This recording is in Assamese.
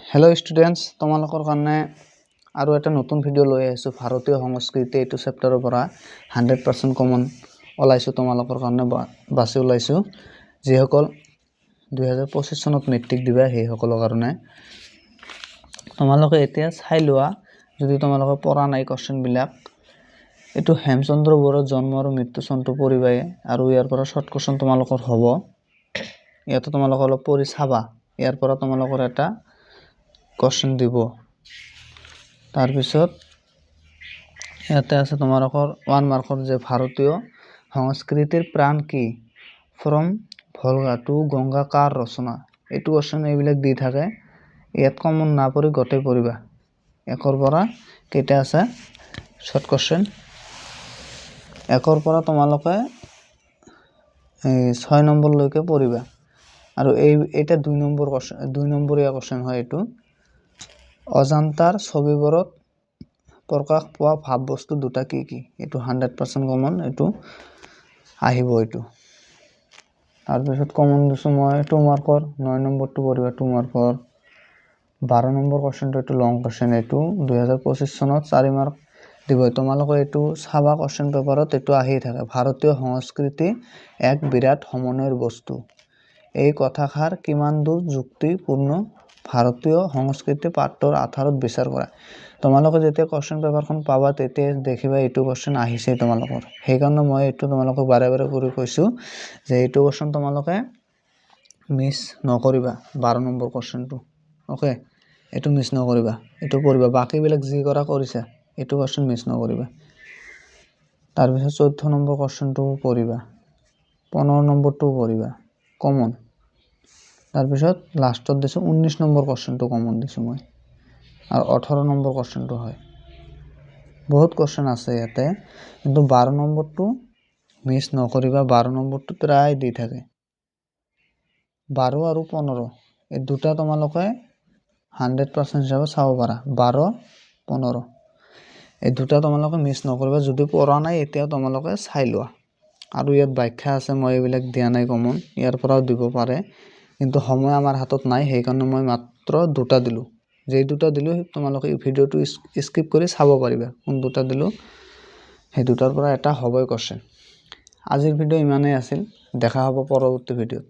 हेलो स्टूडेंट्स তোমালোকৰ কাৰণে আৰু এটা নতুন ভিডিও লৈ আহিছো ভাৰতীয় সংস্কৃতি এটো চেপ্টাৰৰ পৰা 100% কমন ওলাইছো তোমালোকৰ কাৰণে বাছি ওলাইছো যিসকল 2025 চনত মেট্ৰিক দিবা সেই সকলৰ কাৰণে তোমালোকে এতিয়া চাই লোৱা যদি তোমালোকে পঢ়া নাই কোৱেশ্চন বিলাক এটো হেমচন্দ্ৰ বড়োৰ জন্ম আৰু মৃত্যু চনটো পঢ়িবাই আৰু ইয়াৰ পৰা শৰ্ট কোৱেশ্চন তোমালোকৰ হ'ব ইয়াতে তোমালোকে অলপ পঢ়ি চাবা ইয়াৰ পৰা তোমালোকৰ এটা কোৱেশ্চন দিব তাৰ পিছত ইয়াতে আছে তোমালোকৰ 1 মাৰ্কৰ যে ভাৰতীয় সংস্কৃতিৰ প্ৰাণ কি ফ্ৰম ভলগা টু গংগা কাৰ ৰচনা এটো কোৱেশ্চন এইবিলাক দি থাকে ইয়াত কমন না পঢ়ি গটে পঢ়িবা একৰ পৰা কেটা আছে শৰ্ট কোৱেশ্চন একৰ পৰা তোমালোকে 6 নম্বৰ লৈকে পঢ়িবা আৰু এটা 2 নম্বৰ কোৱেশ্চন 2 নম্বৰীয়া কোৱেশ্চন হয় এটো অজান্তাৰ ছবিবোৰত প্ৰকাশ পোৱা ভাব বস্তু দুটা কি কি এটো 100% কমন এটো আহিব এটো তাৰ পিছত কমন দিছো মই 2 মাৰ্কৰ 9 নম্বৰটো পঢ়িবা 2 মাৰ্কৰ 12 নম্বৰ কোৱেশ্চনটো এটো লং কোৱেশ্চন এটো 2025 চনত 4 মাৰ্ক দিব তোমালোকে এটো চাবা কোৱেশ্চন পেপাৰত এটো আহি থাকে ভাৰতীয় সংস্কৃতি এক বিৰাট সমন্বয়ৰ বস্তু এই কথাষাৰ কিমান দূৰ যুক্তিপূৰ্ণ ভাৰতীয় সংস্কৃতি পাঠৰ আধাৰত বিচাৰ কৰা তোমালোকে যেতিয়া কোৱেশ্চন পেপাৰখন পাবা তেতিয়া দেখিবা এটো কোৱেশ্চন আহিছে তোমালোকৰ হেইকাৰণে মই এটো তোমালোকক বাৰে বাৰে কৰি কৈছো যে এটো কোৱেশ্চন তোমালোকে মিস নকৰিবা 12 নম্বৰ কোৱেশ্চনটো ওকে এটো মিস নকৰিবা এটো পঢ়িবা বাকি বিলাক যি কৰা কৰিছা এটো কোৱেশ্চন মিস নকৰিবা তাৰ পিছত 14 নম্বৰ কোৱেশ্চনটো পঢ়িবা 15 নম্বৰটো পঢ়িবা কমন তাৰ পিছত লাষ্টত দিছো 19 নম্বৰ কোৱেশ্চনটো কমন দিছো মই আৰু 18 নম্বৰ কোৱেশ্চনটো হয় বহুত কোৱেশ্চন আছে ইয়াতে কিন্তু 12 নম্বৰটো মিস নকৰিবা 12 নম্বৰটো প্ৰায় দি থাকে 12 আৰু 15 এই দুটা তোমালোকে 100% হিচাপে চাব পাৰা 12 15 এই দুটা তোমালোকে মিস নকৰিবা যদি পঢ়া নাই এতিয়া তোমালোকে চাই লোৱা আৰু ইয়াত ব্যাখ্যা আছে মই এইবিলাক দিয়া নাই কমন ইয়াৰ পৰাও দিব পাৰে কিন্তু সময় আমাৰ হাতত নাই সেই কাৰণে মই মাত্ৰ দুটা দিলো যেই দুটা দিলো তোমালোকে এই ভিডিওটো স্কিপ কৰি চাব পাৰিবা কোন দুটা দিলো সেই দুটাৰ পৰা এটা হবই কোৱেশ্চন আজিৰ ভিডিও ইমানেই আছিল দেখা হ'ব পৰৱৰ্তী ভিডিওত